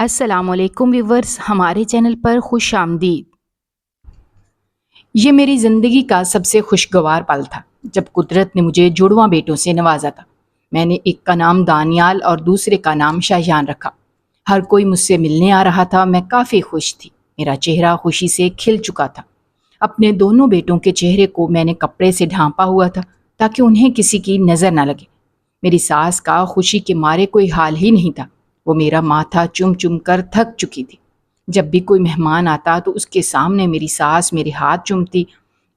السلام علیکم ویورز، ہمارے چینل پر خوش آمدید۔ یہ میری زندگی کا سب سے خوشگوار پل تھا جب قدرت نے مجھے جڑواں بیٹوں سے نوازا تھا۔ میں نے ایک کا نام دانیال اور دوسرے کا نام شاہجان رکھا۔ ہر کوئی مجھ سے ملنے آ رہا تھا، میں کافی خوش تھی۔ میرا چہرہ خوشی سے کھل چکا تھا۔ اپنے دونوں بیٹوں کے چہرے کو میں نے کپڑے سے ڈھانپا ہوا تھا تاکہ انہیں کسی کی نظر نہ لگے۔ میری ساس کا خوشی کے مارے کوئی حال ہی نہیں تھا۔ وہ میرا ماتھا چوم چوم کر تھک چکی تھی۔ جب بھی کوئی مہمان آتا تو اس کے سامنے میری ساس میرے ہاتھ چومتی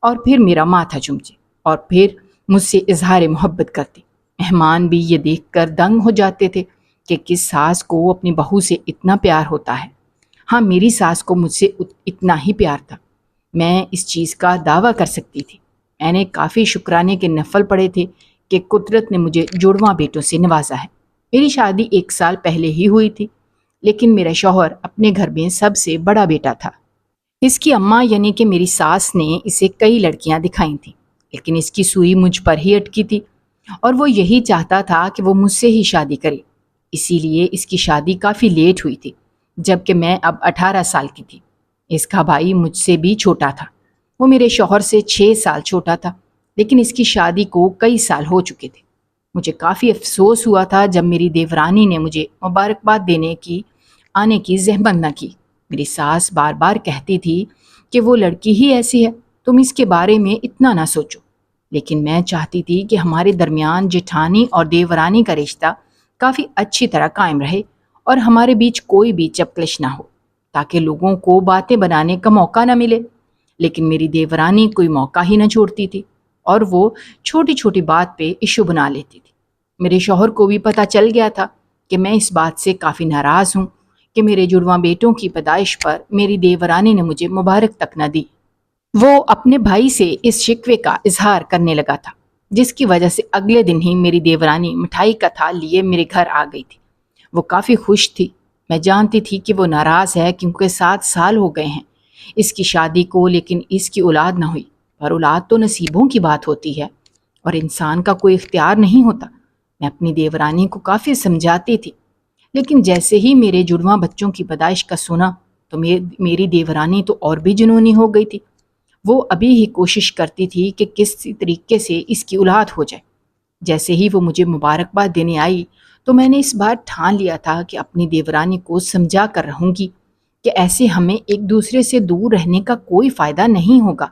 اور پھر میرا ماتھا چومتی اور پھر مجھ سے اظہار محبت کرتی۔ مہمان بھی یہ دیکھ کر دنگ ہو جاتے تھے کہ کس ساس کو اپنی بہو سے اتنا پیار ہوتا ہے۔ ہاں، میری ساس کو مجھ سے اتنا ہی پیار تھا۔ میں اس چیز کا دعویٰ کر سکتی تھی۔ میں نے کافی شکرانے کے نفل پڑے تھے کہ قدرت نے مجھے جڑواں بیٹوں سے نوازا ہے۔ میری شادی 1 سال پہلے ہی ہوئی تھی، لیکن میرا شوہر اپنے گھر میں سب سے بڑا بیٹا تھا۔ اس کی اماں یعنی کہ میری ساس نے اسے کئی لڑکیاں دکھائی تھیں، لیکن اس کی سوئی مجھ پر ہی اٹکی تھی اور وہ یہی چاہتا تھا کہ وہ مجھ سے ہی شادی کرے۔ اسی لیے اس کی شادی کافی لیٹ ہوئی تھی، جبکہ میں اب 18 سال کی تھی۔ اس کا بھائی مجھ سے بھی چھوٹا تھا۔ وہ میرے شوہر سے 6 سال چھوٹا تھا، لیکن اس کی شادی کو کئی سال ہو چکے تھے۔ مجھے کافی افسوس ہوا تھا جب میری دیورانی نے مجھے مبارکباد دینے کی آنے کی زحمت نہ کی۔ میری ساس بار بار کہتی تھی کہ وہ لڑکی ہی ایسی ہے، تم اس کے بارے میں اتنا نہ سوچو۔ لیکن میں چاہتی تھی کہ ہمارے درمیان جیٹھانی اور دیورانی کا رشتہ کافی اچھی طرح قائم رہے اور ہمارے بیچ کوئی بھی چپکلش نہ ہو، تاکہ لوگوں کو باتیں بنانے کا موقع نہ ملے۔ لیکن میری دیورانی کوئی موقع ہی نہ چھوڑتی تھی اور وہ چھوٹی چھوٹی بات پہ ایشو بنا لیتی تھی۔ میرے شوہر کو بھی پتہ چل گیا تھا کہ میں اس بات سے کافی ناراض ہوں کہ میرے جڑواں بیٹوں کی پیدائش پر میری دیورانی نے مجھے مبارک تک نہ دی۔ وہ اپنے بھائی سے اس شکوے کا اظہار کرنے لگا تھا، جس کی وجہ سے اگلے دن ہی میری دیورانی مٹھائی کا تھال لیے میرے گھر آ گئی تھی۔ وہ کافی خوش تھی۔ میں جانتی تھی کہ وہ ناراض ہے کیونکہ 7 سال ہو گئے ہیں اس کی شادی کو، لیکن اس کی اولاد نہ ہوئی۔ پر اولاد تو نصیبوں کی بات ہوتی ہے اور انسان کا کوئی اختیار نہیں ہوتا۔ میں اپنی دیورانی کو کافی سمجھاتی تھی، لیکن جیسے ہی میرے جڑواں بچوں کی پیدائش کا سنا تو میری دیورانی تو اور بھی جنونی ہو گئی تھی۔ وہ ابھی ہی کوشش کرتی تھی کہ کس طریقے سے اس کی اولاد ہو جائے۔ جیسے ہی وہ مجھے مبارکباد دینے آئی تو میں نے اس بار ٹھان لیا تھا کہ اپنی دیورانی کو سمجھا کر رہوں گی کہ ایسے ہمیں ایک دوسرے سے دور رہنے کا کوئی فائدہ نہیں ہوگا۔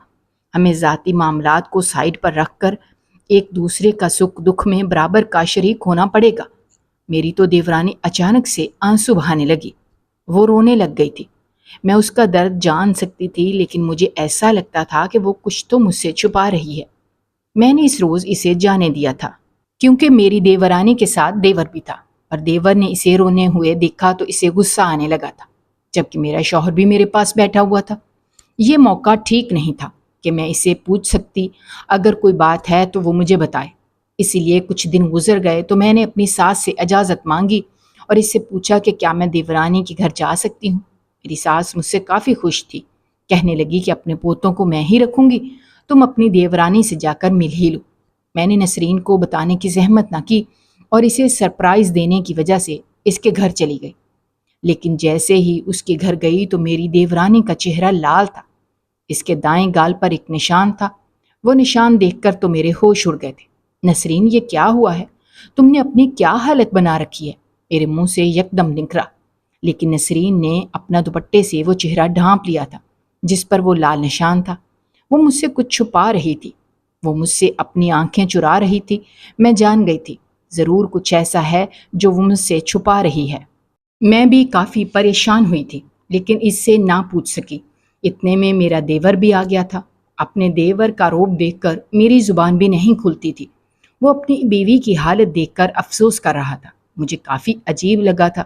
ہمیں ذاتی معاملات کو سائڈ پر رکھ کر ایک دوسرے کا سکھ دکھ میں برابر کا شریک ہونا پڑے گا۔ میری تو دیورانی اچانک سے آنسو بہانے لگی۔ وہ رونے لگ گئی تھی۔ میں اس کا درد جان سکتی تھی، لیکن مجھے ایسا لگتا تھا کہ وہ کچھ تو مجھ سے چھپا رہی ہے۔ میں نے اس روز اسے جانے دیا تھا، کیونکہ میری دیورانی کے ساتھ دیور بھی تھا، اور دیور نے اسے رونے ہوئے دیکھا تو اسے غصہ آنے لگا تھا، جبکہ میرا شوہر بھی میرے پاس بیٹھا ہوا تھا۔ یہ موقع ٹھیک نہیں تھا کہ میں اسے پوچھ سکتی، اگر کوئی بات ہے تو وہ مجھے بتائے۔ اسی لیے کچھ دن گزر گئے تو میں نے اپنی ساس سے اجازت مانگی اور اس سے پوچھا کہ کیا میں دیورانی کے گھر جا سکتی ہوں۔ میری ساس مجھ سے کافی خوش تھی، کہنے لگی کہ اپنے پوتوں کو میں ہی رکھوں گی، تم اپنی دیورانی سے جا کر مل ہی لو۔ میں نے نسرین کو بتانے کی زحمت نہ کی اور اسے سرپرائز دینے کی وجہ سے اس کے گھر چلی گئی۔ لیکن جیسے ہی اس کے گھر گئی تو میری دیورانی کا چہرہ لال تھا۔ اس کے دائیں گال پر ایک نشان تھا۔ وہ نشان دیکھ کر تو میرے ہوش اڑ گئے تھے۔ نسرین، یہ کیا ہوا ہے؟ تم نے اپنی کیا حالت بنا رکھی ہے؟ میرے منہ سے یکدم نکلا، لیکن نسرین نے اپنا دوپٹے سے وہ چہرہ ڈھانپ لیا تھا جس پر وہ لال نشان تھا۔ وہ مجھ سے کچھ چھپا رہی تھی، وہ مجھ سے اپنی آنکھیں چرا رہی تھی۔ میں جان گئی تھی ضرور کچھ ایسا ہے جو وہ مجھ سے چھپا رہی ہے۔ میں بھی کافی پریشان ہوئی تھی، لیکن اس سے نہ پوچھ سکی۔ اتنے میں میرا دیور بھی آ گیا تھا۔ اپنے دیور کا روب دیکھ کر میری زبان بھی نہیں کھلتی تھی۔ وہ اپنی بیوی کی حالت دیکھ کر افسوس کر رہا تھا۔ مجھے کافی عجیب لگا تھا،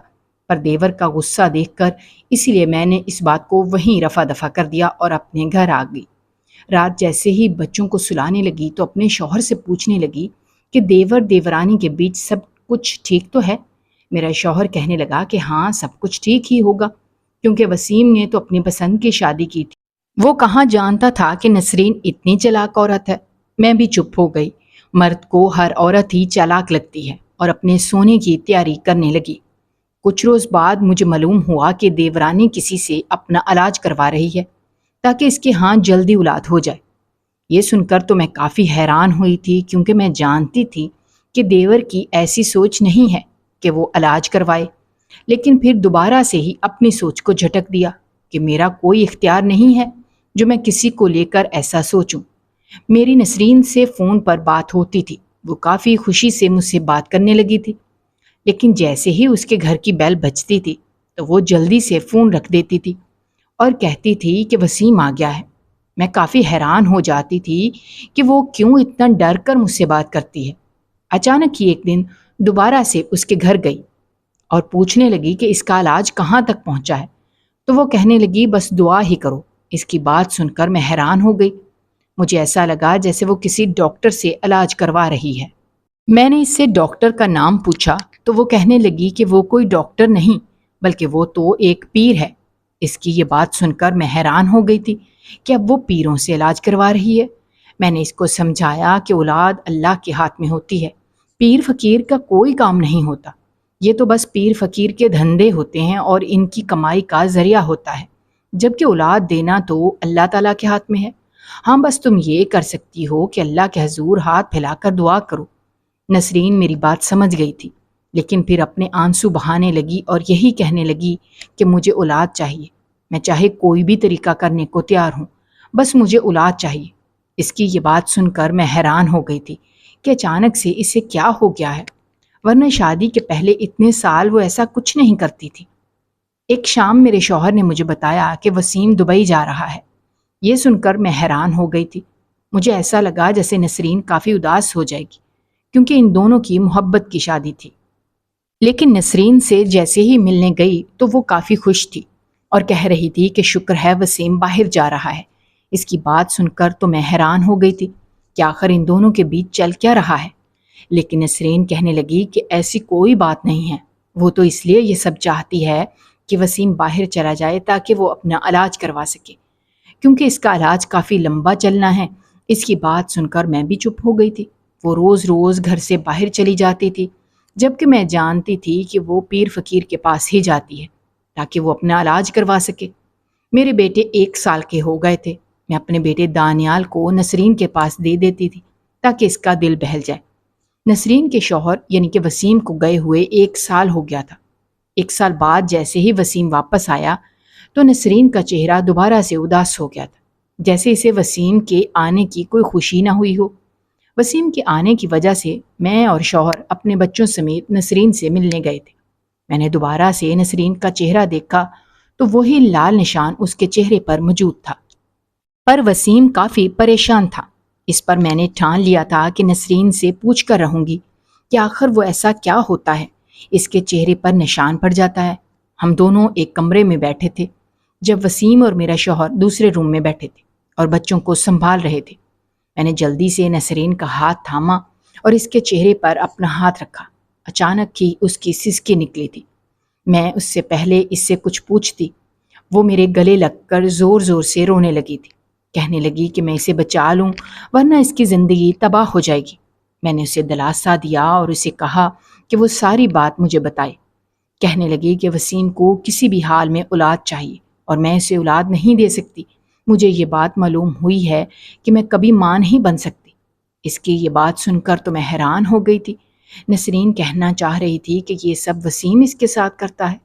پر دیور کا غصہ دیکھ کر اسی لیے میں نے اس بات کو وہیں رفع دفع کر دیا اور اپنے گھر آ گئی۔ رات جیسے ہی بچوں کو سلانے لگی تو اپنے شوہر سے پوچھنے لگی کہ دیور دیورانی کے بیچ سب کچھ ٹھیک تو ہے؟ میرا شوہر کہنے لگا کہ ہاں، سب کچھ ٹھیک ہی ہوگا، کیونکہ وسیم نے تو اپنی پسند کی شادی کی تھی۔ وہ کہاں جانتا تھا کہ نسرین اتنی چالاک عورت ہے۔ میں بھی چپ ہو گئی۔ مرد کو ہر عورت ہی چالاک لگتی ہے اور اپنے سونے کی تیاری کرنے لگی۔ کچھ روز بعد مجھے معلوم ہوا کہ دیورانی کسی سے اپنا علاج کروا رہی ہے تاکہ اس کے ہاں جلدی اولاد ہو جائے۔ یہ سن کر تو میں کافی حیران ہوئی تھی، کیونکہ میں جانتی تھی کہ دیور کی ایسی سوچ نہیں ہے کہ وہ علاج کروائے، لیکن پھر دوبارہ سے ہی اپنی سوچ کو جھٹک دیا کہ میرا کوئی اختیار نہیں ہے جو میں کسی کو لے کر ایسا سوچوں۔ میری نسرین سے فون پر بات ہوتی تھی، وہ کافی خوشی سے مجھ سے بات کرنے لگی تھی، لیکن جیسے ہی اس کے گھر کی بیل بجتی تھی تو وہ جلدی سے فون رکھ دیتی تھی اور کہتی تھی کہ وسیم آ گیا ہے۔ میں کافی حیران ہو جاتی تھی کہ وہ کیوں اتنا ڈر کر مجھ سے بات کرتی ہے۔ اچانک ہی ایک دن دوبارہ سے اس کے گھر گئی اور پوچھنے لگی کہ اس کا علاج کہاں تک پہنچا ہے، تو وہ کہنے لگی بس دعا ہی کرو۔ اس کی بات سن کر میں حیران ہو گئی، مجھے ایسا لگا جیسے وہ کسی ڈاکٹر سے علاج کروا رہی ہے۔ میں نے اس سے ڈاکٹر کا نام پوچھا تو وہ کہنے لگی کہ وہ کوئی ڈاکٹر نہیں بلکہ وہ تو ایک پیر ہے۔ اس کی یہ بات سن کر میں حیران ہو گئی تھی کہ اب وہ پیروں سے علاج کروا رہی ہے۔ میں نے اس کو سمجھایا کہ اولاد اللہ کے ہاتھ میں ہوتی ہے، پیر فقیر کا کوئی کام نہیں ہوتا، یہ تو بس پیر فقیر کے دھندے ہوتے ہیں اور ان کی کمائی کا ذریعہ ہوتا ہے، جبکہ اولاد دینا تو اللہ تعالیٰ کے ہاتھ میں ہے۔ ہاں بس تم یہ کر سکتی ہو کہ اللہ کے حضور ہاتھ پھیلا کر دعا کرو۔ نسرین میری بات سمجھ گئی تھی، لیکن پھر اپنے آنسو بہانے لگی اور یہی کہنے لگی کہ مجھے اولاد چاہیے، میں چاہے کوئی بھی طریقہ کرنے کو تیار ہوں، بس مجھے اولاد چاہیے۔ اس کی یہ بات سن کر میں حیران ہو گئی تھی کہ اچانک سے اسے کیا ہو گیا ہے، ورنہ شادی کے پہلے اتنے سال وہ ایسا کچھ نہیں کرتی تھی۔ ایک شام میرے شوہر نے مجھے بتایا کہ وسیم دبئی جا رہا ہے۔ یہ سن کر میں حیران ہو گئی تھی، مجھے ایسا لگا جیسے نسرین کافی اداس ہو جائے گی، کیونکہ ان دونوں کی محبت کی شادی تھی۔ لیکن نسرین سے جیسے ہی ملنے گئی تو وہ کافی خوش تھی اور کہہ رہی تھی کہ شکر ہے وسیم باہر جا رہا ہے۔ اس کی بات سن کر تو میں حیران ہو گئی تھی کہ آخر ان دونوں کے بیچ چل کیا رہا ہے، لیکن نسرین کہنے لگی کہ ایسی کوئی بات نہیں ہے، وہ تو اس لیے یہ سب چاہتی ہے کہ وسیم باہر چلا جائے تاکہ وہ اپنا علاج کروا سکے، کیونکہ اس کا علاج کافی لمبا چلنا ہے۔ اس کی بات سن کر میں بھی چپ ہو گئی تھی۔ وہ روز روز گھر سے باہر چلی جاتی تھی، جبکہ میں جانتی تھی کہ وہ پیر فقیر کے پاس ہی جاتی ہے تاکہ وہ اپنا علاج کروا سکے۔ میرے بیٹے 1 سال کے ہو گئے تھے، میں اپنے بیٹے دانیال کو نسرین کے پاس دے دیتی تھی تاکہ اس کا دل بہل جائے۔ نسرین کے شوہر یعنی کہ وسیم کو گئے ہوئے 1 سال ہو گیا تھا۔ 1 سال بعد جیسے ہی وسیم واپس آیا تو نسرین کا چہرہ دوبارہ سے اداس ہو گیا تھا، جیسے اسے وسیم کے آنے کی کوئی خوشی نہ ہوئی ہو۔ وسیم کے آنے کی وجہ سے میں اور شوہر اپنے بچوں سمیت نسرین سے ملنے گئے تھے۔ میں نے دوبارہ سے نسرین کا چہرہ دیکھا تو وہی لال نشان اس کے چہرے پر موجود تھا، پر وسیم کافی پریشان تھا۔ اس پر میں نے ٹھان لیا تھا کہ نسرین سے پوچھ کر رہوں گی کہ آخر وہ ایسا کیا ہوتا ہے اس کے چہرے پر نشان پڑ جاتا ہے۔ ہم دونوں ایک کمرے میں بیٹھے تھے، جب وسیم اور میرا شوہر دوسرے روم میں بیٹھے تھے اور بچوں کو سنبھال رہے تھے۔ میں نے جلدی سے نسرین کا ہاتھ تھاما اور اس کے چہرے پر اپنا ہاتھ رکھا۔ اچانک ہی اس کی سسکی نکلی تھی۔ میں اس سے پہلے اس سے کچھ پوچھتی، وہ میرے گلے لگ کر زور زور سے رونے لگی تھی، کہنے لگی کہ میں اسے بچا لوں ورنہ اس کی زندگی تباہ ہو جائے گی۔ میں نے اسے دلاسا دیا اور اسے کہا کہ وہ ساری بات مجھے بتائے۔ کہنے لگی کہ وسیم کو کسی بھی حال میں اولاد چاہیے اور میں اسے اولاد نہیں دے سکتی۔ مجھے یہ بات معلوم ہوئی ہے کہ میں کبھی ماں نہیں بن سکتی۔ اس کی یہ بات سن کر تو میں حیران ہو گئی تھی۔ نسرین کہنا چاہ رہی تھی کہ یہ سب وسیم اس کے ساتھ کرتا ہے۔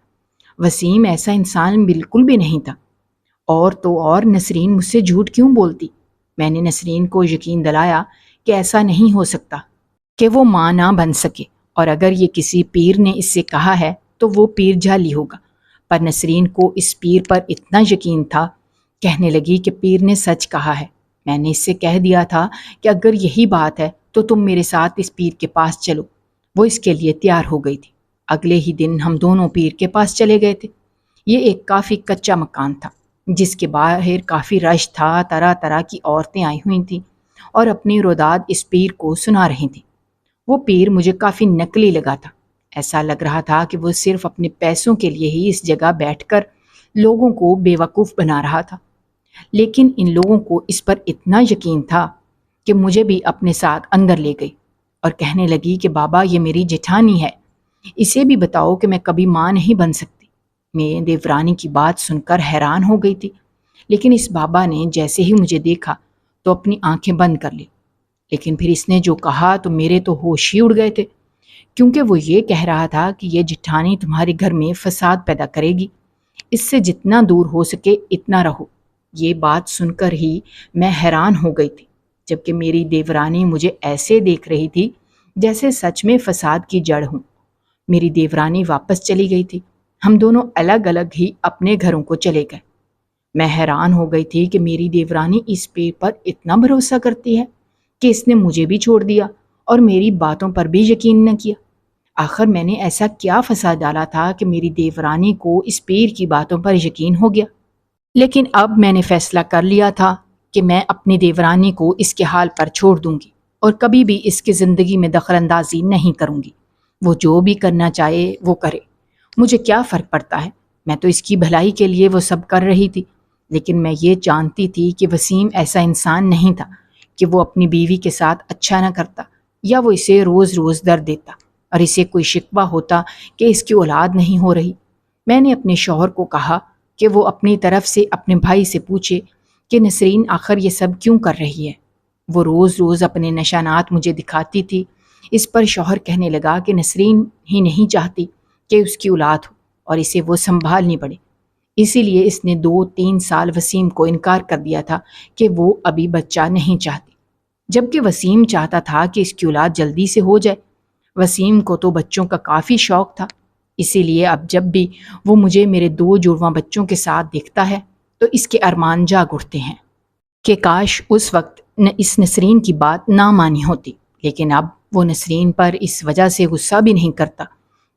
وسیم ایسا انسان بالکل بھی نہیں تھا، اور تو اور نسرین مجھ سے جھوٹ کیوں بولتی؟ میں نے نسرین کو یقین دلایا کہ ایسا نہیں ہو سکتا کہ وہ ماں نہ بن سکے، اور اگر یہ کسی پیر نے اس سے کہا ہے تو وہ پیر جعلی ہوگا۔ پر نسرین کو اس پیر پر اتنا یقین تھا، کہنے لگی کہ پیر نے سچ کہا ہے۔ میں نے اس سے کہہ دیا تھا کہ اگر یہی بات ہے تو تم میرے ساتھ اس پیر کے پاس چلو۔ وہ اس کے لیے تیار ہو گئی تھی۔ اگلے ہی دن ہم دونوں پیر کے پاس چلے گئے تھے۔ یہ ایک کافی کچا مکان تھا جس کے باہر کافی رش تھا، طرح طرح کی عورتیں آئی ہوئی تھیں اور اپنی روداد اس پیر کو سنا رہی تھیں۔ وہ پیر مجھے کافی نقلی لگا تھا، ایسا لگ رہا تھا کہ وہ صرف اپنے پیسوں کے لیے ہی اس جگہ بیٹھ کر لوگوں کو بے وقوف بنا رہا تھا، لیکن ان لوگوں کو اس پر اتنا یقین تھا کہ مجھے بھی اپنے ساتھ اندر لے گئی اور کہنے لگی کہ بابا یہ میری جٹھانی ہے۔ اسے بھی بتاؤ کہ میں کبھی ماں نہیں بن سکتی۔ میں دیورانی کی بات سن کر حیران ہو گئی تھی، لیکن اس بابا نے جیسے ہی مجھے دیکھا تو اپنی آنکھیں بند کر لی۔ لیکن پھر اس نے جو کہا تو میرے تو ہوش ہی اڑ گئے تھے، کیونکہ وہ یہ کہہ رہا تھا کہ یہ جٹھانی تمہارے گھر میں فساد پیدا کرے گی، اس سے جتنا دور ہو سکے اتنا رہو۔ یہ بات سن کر ہی میں حیران ہو گئی تھی، جبکہ میری دیورانی مجھے ایسے دیکھ رہی تھی جیسے سچ میں فساد کی جڑ ہوں۔ میری دیورانی واپس چلی گئی تھی، ہم دونوں الگ الگ ہی اپنے گھروں کو چلے گئے۔ میں حیران ہو گئی تھی کہ میری دیورانی اس پیر پر اتنا بھروسہ کرتی ہے کہ اس نے مجھے بھی چھوڑ دیا اور میری باتوں پر بھی یقین نہ کیا۔ آخر میں نے ایسا کیا فساد ڈالا تھا کہ میری دیورانی کو اس پیر کی باتوں پر یقین ہو گیا؟ لیکن اب میں نے فیصلہ کر لیا تھا کہ میں اپنی دیورانی کو اس کے حال پر چھوڑ دوں گی اور کبھی بھی اس کی زندگی میں دخل اندازی نہیں کروں گی۔ وہ جو بھی کرنا چاہے وہ کرے، مجھے کیا فرق پڑتا ہے؟ میں تو اس کی بھلائی کے لیے وہ سب کر رہی تھی، لیکن میں یہ جانتی تھی کہ وسیم ایسا انسان نہیں تھا کہ وہ اپنی بیوی کے ساتھ اچھا نہ کرتا یا وہ اسے روز روز درد دیتا اور اسے کوئی شکوہ ہوتا کہ اس کی اولاد نہیں ہو رہی۔ میں نے اپنے شوہر کو کہا کہ وہ اپنی طرف سے اپنے بھائی سے پوچھے کہ نسرین آخر یہ سب کیوں کر رہی ہے۔ وہ روز روز اپنے نشانات مجھے دکھاتی تھی۔ اس پر شوہر کہنے لگا کہ نسرین ہی نہیں چاہتی کہ اس کی اولاد ہو اور اسے وہ سنبھالنی پڑے، اسی لیے اس نے 2-3 سال وسیم کو انکار کر دیا تھا کہ وہ ابھی بچہ نہیں چاہتی، جبکہ وسیم چاہتا تھا کہ اس کی اولاد جلدی سے ہو جائے۔ وسیم کو تو بچوں کا کافی شوق تھا، اسی لیے اب جب بھی وہ مجھے میرے 2 جڑواں بچوں کے ساتھ دیکھتا ہے تو اس کے ارمان جاگ اٹھتے ہیں کہ کاش اس وقت اس نسرین کی بات نہ مانی ہوتی۔ لیکن اب وہ نسرین پر اس وجہ سے غصہ بھی نہیں کرتا،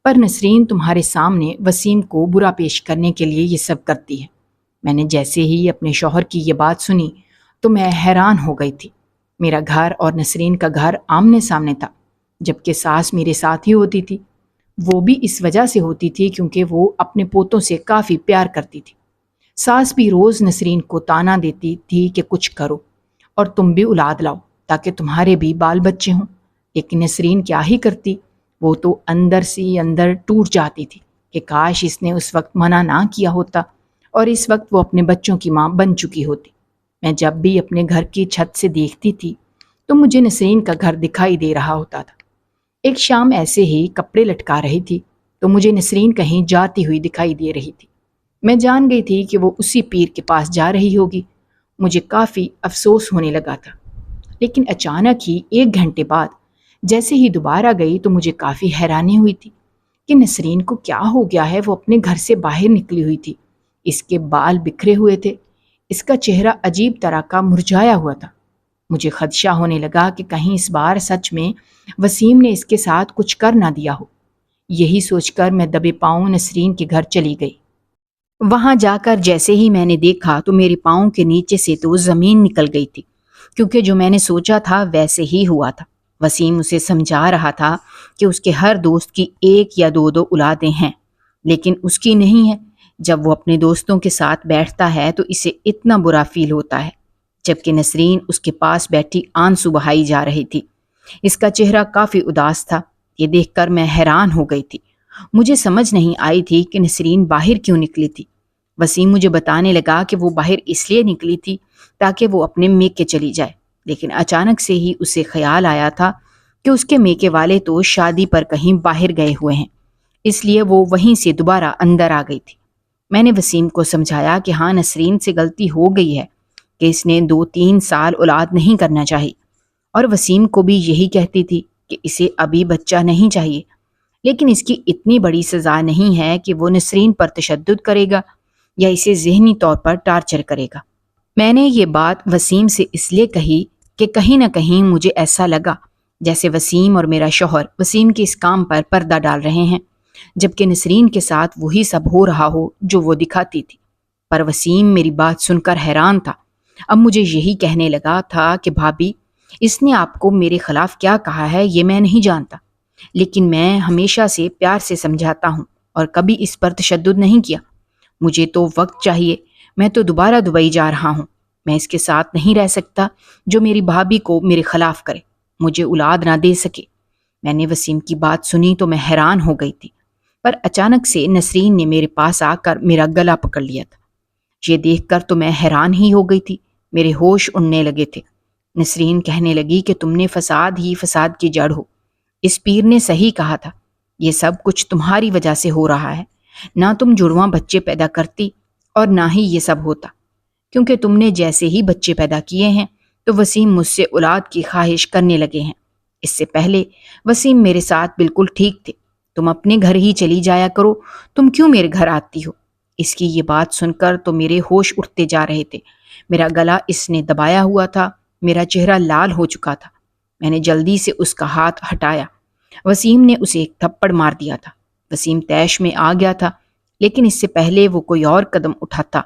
پر نسرین تمہارے سامنے وسیم کو برا پیش کرنے کے لیے یہ سب کرتی ہے۔ میں نے جیسے ہی اپنے شوہر کی یہ بات سنی تو میں حیران ہو گئی تھی۔ میرا گھر اور نسرین کا گھر آمنے سامنے تھا، جبکہ ساس میرے ساتھ ہی ہوتی تھی۔ وہ بھی اس وجہ سے ہوتی تھی کیونکہ وہ اپنے پوتوں سے کافی پیار کرتی تھی۔ ساس بھی روز نسرین کو تانا دیتی تھی کہ کچھ کرو اور تم بھی اولاد لاؤ تاکہ تمہارے بھی بال بچے ہوں، لیکن نسرین کیا ہی کرتی، وہ تو اندر سے اندر ٹوٹ جاتی تھی کہ کاش اس نے اس وقت منع نہ کیا ہوتا اور اس وقت وہ اپنے بچوں کی ماں بن چکی ہوتی۔ میں جب بھی اپنے گھر کی چھت سے دیکھتی تھی تو مجھے نسرین کا گھر دکھائی دے رہا ہوتا تھا۔ ایک شام ایسے ہی کپڑے لٹکا رہی تھی تو مجھے نسرین کہیں جاتی ہوئی دکھائی دے رہی تھی۔ میں جان گئی تھی کہ وہ اسی پیر کے پاس جا رہی ہوگی۔ مجھے کافی افسوس ہونے لگا تھا، لیکن اچانک ہی 1 گھنٹے بعد جیسے ہی دوبارہ گئی تو مجھے کافی حیرانی ہوئی تھی کہ نسرین کو کیا ہو گیا ہے۔ وہ اپنے گھر سے باہر نکلی ہوئی تھی، اس کے بال بکھرے ہوئے تھے، اس کا چہرہ عجیب طرح کا مرجھایا ہوا تھا۔ مجھے خدشہ ہونے لگا کہ کہیں اس بار سچ میں وسیم نے اس کے ساتھ کچھ کر نہ دیا ہو۔ یہی سوچ کر میں دبے پاؤں نسرین کے گھر چلی گئی۔ وہاں جا کر جیسے ہی میں نے دیکھا تو میرے پاؤں کے نیچے سے تو زمین نکل گئی تھی، کیونکہ جو میں نے سوچا تھا ویسے ہی ہوا تھا۔ وسیم اسے سمجھا رہا تھا کہ اس کے ہر دوست کی 1 یا 2 اولادیں ہیں، لیکن اس کی نہیں ہے۔ جب وہ اپنے دوستوں کے ساتھ بیٹھتا ہے تو اسے اتنا برا فیل ہوتا ہے، جبکہ نسرین اس کے پاس بیٹھی آنسو بہائی جا رہی تھی۔ اس کا چہرہ کافی اداس تھا۔ یہ دیکھ کر میں حیران ہو گئی تھی۔ مجھے سمجھ نہیں آئی تھی کہ نسرین باہر کیوں نکلی تھی۔ وسیم مجھے بتانے لگا کہ وہ باہر اس لیے نکلی تھی تاکہ وہ اپنے میکے چلی جائے، لیکن اچانک سے ہی اسے خیال آیا تھا کہ اس کے میکے والے تو شادی پر کہیں باہر گئے ہوئے ہیں، اس لیے وہ وہیں سے دوبارہ اندر آ گئی تھی۔ میں نے وسیم کو سمجھایا کہ ہاں نسرین سے غلطی ہو گئی ہے کہ اس نے 2-3 سال اولاد نہیں کرنا چاہی، اور وسیم کو بھی یہی کہتی تھی کہ اسے ابھی بچہ نہیں چاہیے، لیکن اس کی اتنی بڑی سزا نہیں ہے کہ وہ نسرین پر تشدد کرے گا یا اسے ذہنی طور پر ٹارچر کرے گا۔ میں نے یہ بات وسیم سے اس لیے کہی کہ کہیں نہ کہیں مجھے ایسا لگا جیسے وسیم اور میرا شوہر وسیم کے اس کام پر پردہ ڈال رہے ہیں، جبکہ نسرین کے ساتھ وہی سب ہو رہا ہو جو وہ دکھاتی تھی۔ پر وسیم میری بات سن کر حیران تھا۔ اب مجھے یہی کہنے لگا تھا کہ بھابی، اس نے آپ کو میرے خلاف کیا کہا ہے یہ میں نہیں جانتا، لیکن میں ہمیشہ سے پیار سے سمجھاتا ہوں اور کبھی اس پر تشدد نہیں کیا۔ مجھے تو وقت چاہیے، میں تو دوبارہ دبئی جا رہا ہوں۔ میں اس کے ساتھ نہیں رہ سکتا جو میری بھابی کو میرے خلاف کرے، مجھے اولاد نہ دے سکے۔ میں نے وسیم کی بات سنی تو میں حیران ہو گئی تھی، پر اچانک سے نسرین نے میرے پاس آ کر میرا گلا پکڑ لیا تھا۔ یہ دیکھ کر تو میں حیران ہی ہو گئی تھی، میرے ہوش اڑنے لگے تھے۔ نسرین کہنے لگی کہ تم نے فساد ہی فساد کی جڑ ہو، اس پیر نے صحیح کہا تھا، یہ سب کچھ تمہاری وجہ سے ہو رہا ہے، نہ تم جڑواں بچے پیدا کرتی اور نہ ہی یہ سب ہوتا، کیونکہ تم نے جیسے ہی بچے پیدا کیے ہیں تو وسیم مجھ سے اولاد کی خواہش کرنے لگے ہیں۔ اس سے پہلے وسیم میرے ساتھ بالکل ٹھیک تھے، تم اپنے گھر ہی چلی جایا کرو، تم کیوں میرے گھر آتی ہو؟ اس کی یہ بات سن کر تو میرے ہوش اٹھتے جا رہے تھے، میرا گلا اس نے دبایا ہوا تھا، میرا چہرہ لال ہو چکا تھا۔ میں نے جلدی سے اس کا ہاتھ ہٹایا، وسیم نے اسے ایک تھپڑ مار دیا تھا۔ وسیم طیش میں آ گیا تھا، لیکن اس سے پہلے وہ کوئی اور قدم اٹھاتا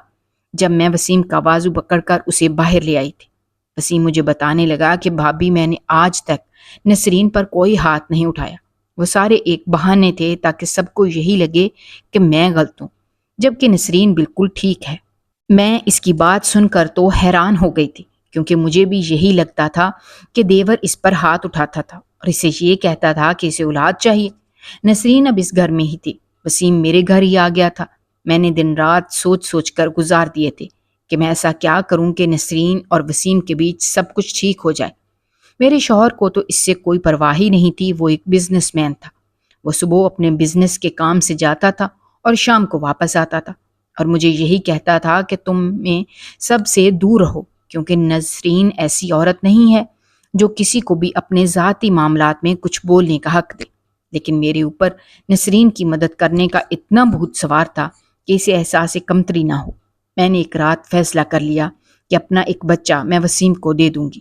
جب میں وسیم کا بازو پکڑ کر اسے باہر لے آئی تھی۔ وسیم مجھے بتانے لگا کہ بھابی میں نے آج تک نسرین پر کوئی ہاتھ نہیں اٹھایا، وہ سارے ایک بہانے تھے تاکہ سب کو یہی لگے کہ میں غلط ہوں، جبکہ نسرین بالکل ٹھیک ہے۔ میں اس کی بات سن کر تو حیران ہو گئی تھی، کیونکہ مجھے بھی یہی لگتا تھا کہ دیور اس پر ہاتھ اٹھاتا تھا اور اسے یہ کہتا تھا کہ اسے اولاد چاہیے۔ نسرین اب اس گھر میں ہی تھی، وسیم میرے گھر ہی آ گیا تھا۔ میں نے دن رات سوچ سوچ کر گزار دیے تھے کہ میں ایسا کیا کروں کہ نسرین اور وسیم کے بیچ سب کچھ ٹھیک ہو جائے۔ میرے شوہر کو تو اس سے کوئی پرواہ ہی نہیں تھی، وہ ایک بزنس مین تھا، وہ صبح اپنے بزنس کے کام سے جاتا تھا اور شام کو واپس آتا تھا، اور مجھے یہی کہتا تھا کہ تم میں سب سے دور رہو، کیونکہ نسرین ایسی عورت نہیں ہے جو کسی کو بھی اپنے ذاتی معاملات میں کچھ بولنے کا حق دے۔ لیکن میرے اوپر نسرین کی مدد کرنے کا اتنا بھوت سوار تھا کہ اسے احساس کمتری نہ ہو۔ میں نے ایک رات فیصلہ کر لیا کہ اپنا ایک بچہ میں وسیم کو دے دوں گی۔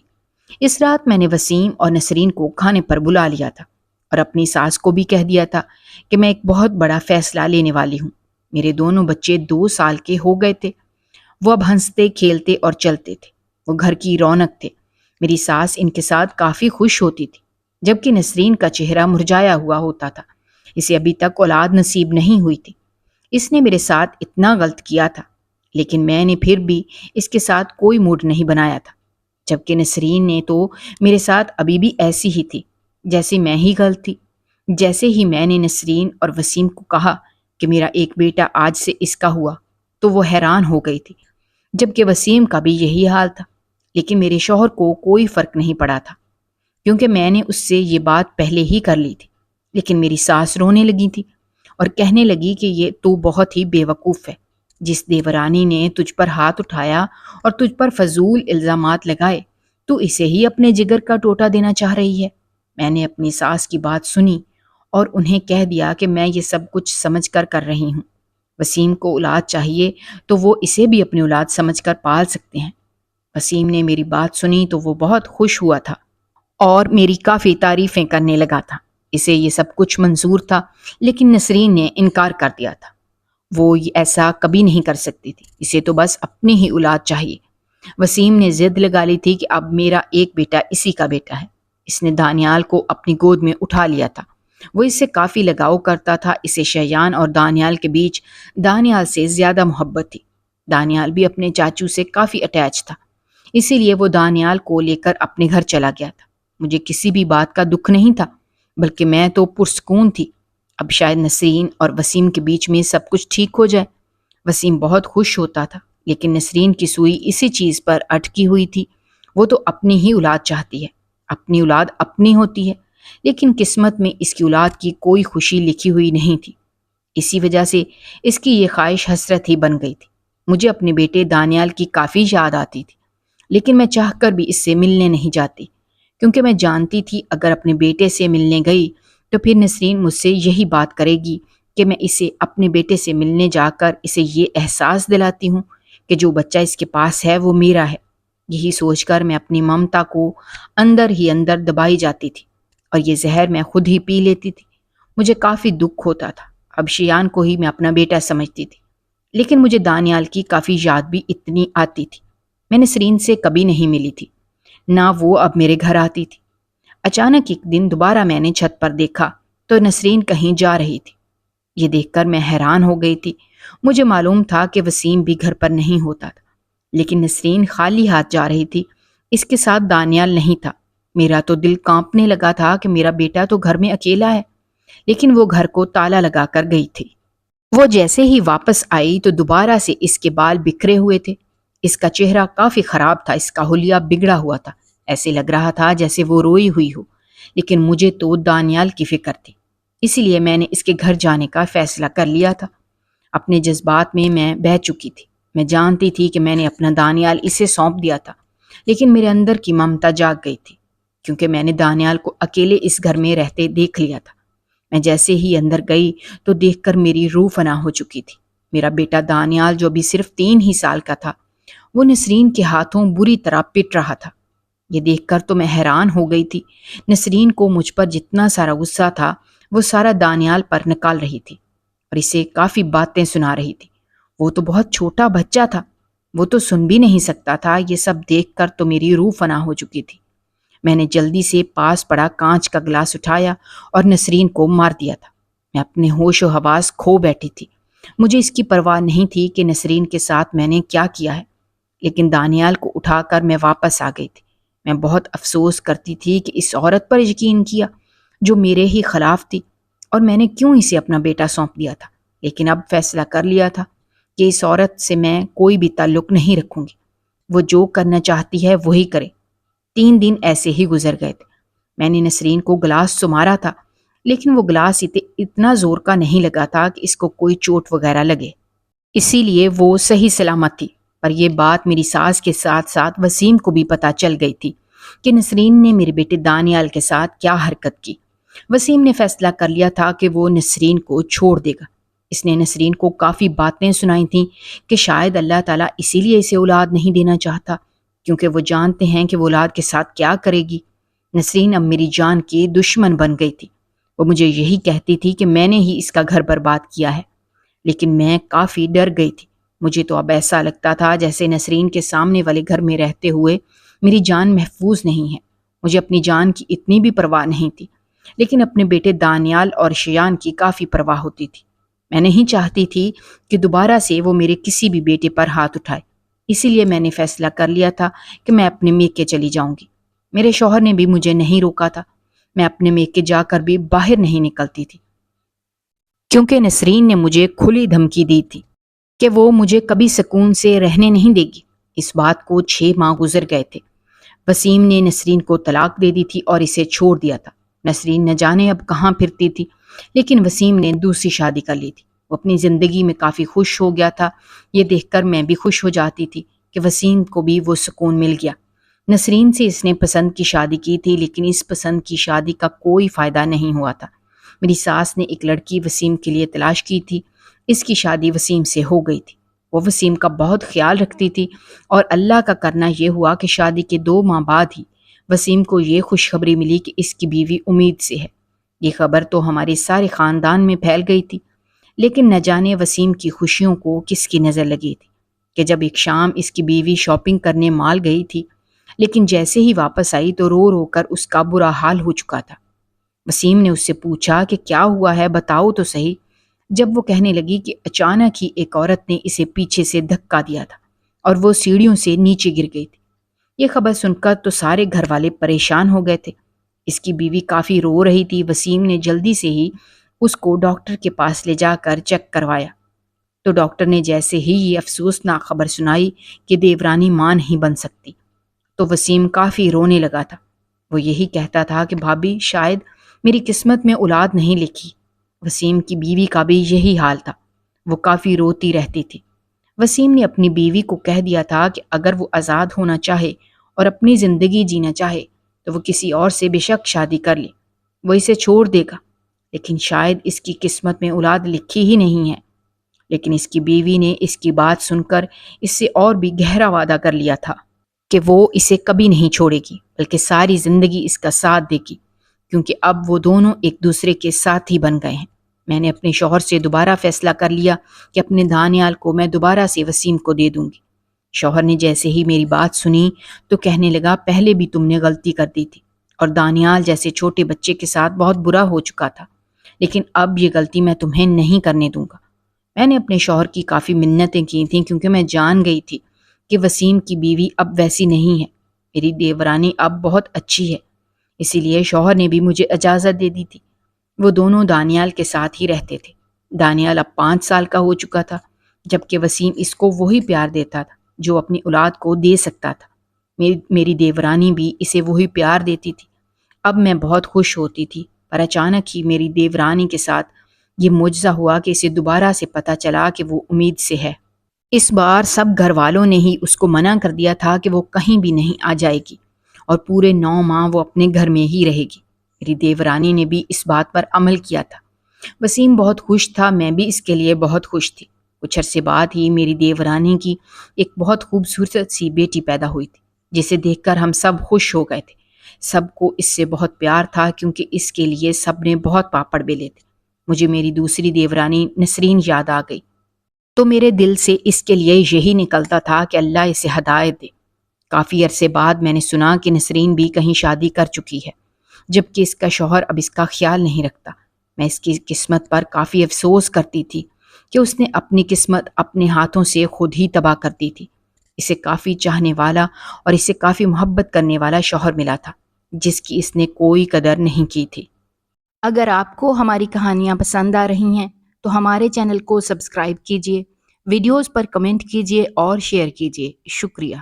اس رات میں نے وسیم اور نسرین کو کھانے پر بلا لیا تھا اور اپنی ساس کو بھی کہہ دیا تھا کہ میں ایک بہت بڑا فیصلہ لینے والی ہوں۔ میرے دونوں بچے 2 سال کے ہو گئے تھے، وہ اب ہنستے کھیلتے اور چلتے تھے، وہ گھر کی رونق تھے۔ میری ساس ان کے ساتھ کافی خوش ہوتی تھی، جبکہ نسرین کا چہرہ مرجھایا ہوا ہوتا تھا، اسے ابھی تک اولاد نصیب نہیں ہوئی تھی۔ اس نے میرے ساتھ اتنا غلط کیا تھا، لیکن میں نے پھر بھی اس کے ساتھ کوئی موڈ نہیں بنایا تھا، جبکہ نسرین نے تو میرے ساتھ ابھی بھی ایسی ہی تھی جیسے میں ہی غلط تھی۔ جیسے ہی میں نے نسرین اور وسیم کو کہا کہ میرا ایک بیٹا آج سے اس کا ہوا تو وہ حیران ہو گئی تھی، جبکہ وسیم کا بھی یہی حال تھا۔ لیکن میرے شوہر کو کوئی فرق نہیں پڑا تھا، کیونکہ میں نے اس سے یہ بات پہلے ہی کر لی تھی۔ لیکن میری ساس رونے لگی تھی اور کہنے لگی کہ یہ تو بہت ہی بے وقوف ہے، جس دیورانی نے تجھ پر ہاتھ اٹھایا اور تجھ پر فضول الزامات لگائے، تو اسے ہی اپنے جگر کا ٹوٹا دینا چاہ رہی ہے۔ میں نے اپنی ساس کی بات سنی اور انہیں کہہ دیا کہ میں یہ سب کچھ سمجھ کر رہی ہوں، وسیم کو اولاد چاہیے تو وہ اسے بھی اپنی اولاد سمجھ کر پال سکتے ہیں۔ وسیم نے میری بات سنی تو وہ بہت خوش ہوا تھا اور میری کافی تعریفیں کرنے لگا تھا، اسے یہ سب کچھ منظور تھا۔ لیکن نسرین نے انکار کر دیا تھا، وہ ایسا کبھی نہیں کر سکتی تھی، اسے تو بس اپنی ہی اولاد چاہیے۔ وسیم نے ضد لگا لی تھی کہ اب میرا ایک بیٹا اسی کا بیٹا ہے۔ اس نے دانیال کو اپنی گود میں اٹھا لیا تھا، وہ اس سے کافی لگاؤ کرتا تھا، اسے شیان اور دانیال کے بیچ دانیال سے زیادہ محبت تھی۔ دانیال بھی اپنے چاچو سے کافی اٹیچ تھا، اسی لیے وہ دانیال کو لے کر اپنے گھر چلا گیا تھا۔ مجھے کسی بھی بات کا دکھ نہیں تھا، بلکہ میں تو پرسکون تھی، اب شاید نسرین اور وسیم کے بیچ میں سب کچھ ٹھیک ہو جائے۔ وسیم بہت خوش ہوتا تھا، لیکن نسرین کی سوئی اسی چیز پر اٹکی ہوئی تھی، وہ تو اپنی ہی اولاد چاہتی ہے، اپنی اولاد اپنی ہوتی ہے، لیکن قسمت میں اس کی اولاد کی کوئی خوشی لکھی ہوئی نہیں تھی۔ اسی وجہ سے اس کی یہ خواہش حسرت ہی بن گئی تھی۔ مجھے اپنے بیٹے دانیال کی کافی یاد آتی تھی، لیکن میں چاہ کر بھی اس سے ملنے نہیں جاتی، کیونکہ میں جانتی تھی اگر اپنے بیٹے سے ملنے گئی تو پھر نسرین مجھ سے یہی بات کرے گی کہ میں اسے اپنے بیٹے سے ملنے جا کر اسے یہ احساس دلاتی ہوں کہ جو بچہ اس کے پاس ہے وہ میرا ہے۔ یہی سوچ کر میں اپنی ممتا کو اندر ہی اندر دبائی جاتی تھی اور یہ زہر میں خود ہی پی لیتی تھی۔ مجھے کافی دکھ ہوتا تھا، اب شیان کو ہی میں اپنا بیٹا سمجھتی تھی، لیکن مجھے دانیال کی کافی یاد بھی اتنی آتی تھی۔ میں نسرین سے کبھی نہیں ملی تھی، نہ وہ اب میرے گھر آتی تھی۔ اچانک ایک دن دوبارہ میں نے چھت پر دیکھا تو نسرین کہیں جا رہی تھی۔ یہ دیکھ کر میں حیران ہو گئی تھی، مجھے معلوم تھا کہ وسیم بھی گھر پر نہیں ہوتا تھا، لیکن نسرین خالی ہاتھ جا رہی تھی، اس کے ساتھ دانیال نہیں تھا۔ میرا تو دل کانپنے لگا تھا کہ میرا بیٹا تو گھر میں اکیلا ہے، لیکن وہ گھر کو تالا لگا کر گئی تھی۔ وہ جیسے ہی واپس آئی تو دوبارہ سے اس کے بال بکھرے ہوئے تھے، اس کا چہرہ کافی خراب تھا، اس کا حلیہ بگڑا ہوا تھا، ایسے لگ رہا تھا جیسے وہ روئی ہوئی ہو۔ لیکن مجھے تو دانیال کی فکر تھی، اسی لیے میں نے اس کے گھر جانے کا فیصلہ کر لیا تھا۔ اپنے جذبات میں بہہ چکی تھی، میں جانتی تھی کہ میں نے اپنا دانیال اسے سونپ دیا تھا، لیکن میرے اندر کی ممتا جاگ گئی تھی، کیونکہ میں نے دانیال کو اکیلے اس گھر میں رہتے دیکھ لیا تھا۔ میں جیسے ہی اندر گئی تو دیکھ کر میری روح فنا ہو چکی تھی۔ میرا بیٹا دانیال جو ابھی صرف 3 ہی سال کا تھا، وہ نسرین کے ہاتھوں بری طرح پٹ رہا تھا۔ یہ دیکھ کر تو میں حیران ہو گئی تھی، نسرین کو مجھ پر جتنا سارا غصہ تھا وہ سارا دانیال پر نکال رہی تھی اور اسے کافی باتیں سنا رہی تھی۔ وہ تو بہت چھوٹا بچہ تھا، وہ تو سن بھی نہیں سکتا تھا۔ یہ سب دیکھ کر تو میری روح فنا ہو چکی تھی۔ میں نے جلدی سے پاس پڑا کانچ کا گلاس اٹھایا اور نسرین کو مار دیا تھا۔ میں اپنے ہوش و حواس کھو بیٹھی تھی، مجھے اس کی پرواہ نہیں تھی کہ نسرین کے ساتھ میں نے کیا کیا ہے، لیکن دانیال کو اٹھا کر میں واپس آ گئی تھی۔ میں بہت افسوس کرتی تھی کہ اس عورت پر یقین کیا جو میرے ہی خلاف تھی، اور میں نے کیوں اسے اپنا بیٹا سونپ دیا تھا۔ لیکن اب فیصلہ کر لیا تھا کہ اس عورت سے میں کوئی بھی تعلق نہیں رکھوں گی، وہ جو کرنا چاہتی ہے وہی کرے۔ 3 دن ایسے ہی گزر گئے تھے۔ میں نے نسرین کو گلاس سمارا تھا، لیکن وہ گلاس اتنا زور کا نہیں لگا تھا کہ اس کو کوئی چوٹ وغیرہ لگے، اسی لیے وہ صحیح سلامت تھی۔ پر یہ بات میری ساس کے ساتھ ساتھ وسیم کو بھی پتہ چل گئی تھی کہ نسرین نے میرے بیٹے دانیال کے ساتھ کیا حرکت کی۔ وسیم نے فیصلہ کر لیا تھا کہ وہ نسرین کو چھوڑ دے گا۔ اس نے نسرین کو کافی باتیں سنائی تھیں کہ شاید اللہ تعالیٰ اسی لیے اسے اولاد نہیں دینا چاہتا، کیونکہ وہ جانتے ہیں کہ وہ اولاد کے ساتھ کیا کرے گی۔ نسرین اب میری جان کی دشمن بن گئی تھی۔ وہ مجھے یہی کہتی تھی کہ میں نے ہی اس کا گھر برباد کیا ہے، لیکن میں کافی ڈر گئی تھی۔ مجھے تو اب ایسا لگتا تھا جیسے نسرین کے سامنے والے گھر میں رہتے ہوئے میری جان محفوظ نہیں ہے۔ مجھے اپنی جان کی اتنی بھی پرواہ نہیں تھی، لیکن اپنے بیٹے دانیال اور شیان کی کافی پرواہ ہوتی تھی۔ میں نہیں چاہتی تھی کہ دوبارہ سے وہ میرے کسی بھی بیٹے پر ہاتھ اٹھائے، اسی لیے میں نے فیصلہ کر لیا تھا کہ میں اپنے میکے چلی جاؤں گی۔ میرے شوہر نے بھی مجھے نہیں روکا تھا، میں اپنے میکے جا کر بھی باہر نہیں نکلتی تھی، کیونکہ نسرین نے مجھے کھلی دھمکی دی تھی کہ وہ مجھے کبھی سکون سے رہنے نہیں دے گی۔ اس بات کو 6 ماہ گزر گئے تھے۔ وسیم نے نسرین کو طلاق دے دی تھی اور اسے چھوڑ دیا تھا۔ نسرین نہ جانے اب کہاں پھرتی تھی، لیکن وسیم نے دوسری شادی کر لی تھی۔ وہ اپنی زندگی میں کافی خوش ہو گیا تھا۔ یہ دیکھ کر میں بھی خوش ہو جاتی تھی کہ وسیم کو بھی وہ سکون مل گیا۔ نسرین سے اس نے پسند کی شادی کی تھی، لیکن اس پسند کی شادی کا کوئی فائدہ نہیں ہوا تھا۔ میری ساس نے ایک لڑکی وسیم کے لیے تلاش کی تھی، اس کی شادی وسیم سے ہو گئی تھی۔ وہ وسیم کا بہت خیال رکھتی تھی، اور اللہ کا کرنا یہ ہوا کہ شادی کے 2 ماہ بعد ہی وسیم کو یہ خوشخبری ملی کہ اس کی بیوی امید سے ہے۔ یہ خبر تو ہمارے سارے خاندان میں پھیل گئی تھی، لیکن نہ جانے وسیم کی خوشیوں کو کس کی نظر لگی تھی کہ جب ایک شام اس کی بیوی شاپنگ کرنے مال گئی تھی، لیکن جیسے ہی واپس آئی تو رو رو کر اس کا برا حال ہو چکا تھا۔ وسیم نے اس سے پوچھا کہ کیا ہوا ہے، بتاؤ تو صحیح۔ جب وہ کہنے لگی کہ اچانک ہی ایک عورت نے اسے پیچھے سے دھکا دیا تھا اور وہ سیڑھیوں سے نیچے گر گئی تھی۔ یہ خبر سن کر تو سارے گھر والے پریشان ہو گئے تھے۔ اس کی بیوی کافی رو رہی تھی۔ وسیم نے جلدی سے ہی اس کو ڈاکٹر کے پاس لے جا کر چیک کروایا، تو ڈاکٹر نے جیسے ہی یہ افسوسناک خبر سنائی کہ دیورانی ماں نہیں بن سکتی، تو وسیم کافی رونے لگا تھا۔ وہ یہی کہتا تھا کہ بھابھی شاید میری قسمت میں اولاد نہیں لکھی۔ وسیم کی بیوی کا بھی یہی حال تھا، وہ کافی روتی رہتی تھی۔ وسیم نے اپنی بیوی کو کہہ دیا تھا کہ اگر وہ آزاد ہونا چاہے اور اپنی زندگی جینا چاہے تو وہ کسی اور سے بے شک شادی کر لے، وہ اسے چھوڑ دے گا، لیکن شاید اس کی قسمت میں اولاد لکھی ہی نہیں ہے۔ لیکن اس کی بیوی نے اس کی بات سن کر اس سے اور بھی گہرا وعدہ کر لیا تھا کہ وہ اسے کبھی نہیں چھوڑے گی، بلکہ ساری زندگی اس کا ساتھ دے گی، کیونکہ اب وہ دونوں ایک دوسرے کے ساتھ ہی بن گئے ہیں۔ میں نے اپنے شوہر سے دوبارہ فیصلہ کر لیا کہ اپنے دانیال کو میں دوبارہ سے وسیم کو دے دوں گی۔ شوہر نے جیسے ہی میری بات سنی تو کہنے لگا، پہلے بھی تم نے غلطی کر دی تھی اور دانیال جیسے چھوٹے بچے کے ساتھ بہت برا ہو چکا تھا، لیکن اب یہ غلطی میں تمہیں نہیں کرنے دوں گا۔ میں نے اپنے شوہر کی کافی منتیں کی تھیں، کیونکہ میں جان گئی تھی کہ وسیم کی بیوی اب ویسی نہیں ہے، میری دیورانی اب بہت اچھی ہے۔ اسی لیے شوہر نے بھی مجھے اجازت دے دی تھی۔ وہ دونوں دانیال کے ساتھ ہی رہتے تھے۔ دانیال اب 5 سال کا ہو چکا تھا، جبکہ وسیم اس کو وہی پیار دیتا تھا جو اپنی اولاد کو دے سکتا تھا۔ میری دیورانی بھی اسے وہی پیار دیتی تھی۔ اب میں بہت خوش ہوتی تھی، پر اچانک ہی میری دیورانی کے ساتھ یہ معجزہ ہوا کہ اسے دوبارہ سے پتہ چلا کہ وہ امید سے ہے۔ اس بار سب گھر والوں نے ہی اس کو منع کر دیا تھا کہ وہ کہیں بھی نہیں آ جائے گی اور پورے 9 ماہ وہ اپنے گھر میں ہی رہے گی۔ میری دیورانی نے بھی اس بات پر عمل کیا تھا۔ وسیم بہت خوش تھا، میں بھی اس کے لیے بہت خوش تھی۔ کچھ عرصے بعد ہی میری دیورانی کی ایک بہت خوبصورت سی بیٹی پیدا ہوئی تھی، جسے دیکھ کر ہم سب خوش ہو گئے تھے۔ سب کو اس سے بہت پیار تھا کیونکہ اس کے لیے سب نے بہت پاپڑ بیلے تھے۔ مجھے میری دوسری دیورانی نسرین یاد آ گئی تو میرے دل سے اس کے لیے یہی نکلتا تھا کہ اللہ اسے ہدایت دے۔ کافی عرصے بعد میں نے سنا کہ نسرین بھی کہیں شادی کر چکی ہے، جبکہ اس کا شوہر اب اس کا خیال نہیں رکھتا۔ میں اس کی قسمت پر کافی افسوس کرتی تھی کہ اس نے اپنی قسمت اپنے ہاتھوں سے خود ہی تباہ کر دی تھی۔ اسے کافی چاہنے والا اور اسے کافی محبت کرنے والا شوہر ملا تھا، جس کی اس نے کوئی قدر نہیں کی تھی۔ اگر آپ کو ہماری کہانیاں پسند آ رہی ہیں تو ہمارے چینل کو سبسکرائب کیجیے، ویڈیوز پر کمنٹ کیجیے اور شیئر کیجیے۔ شکریہ۔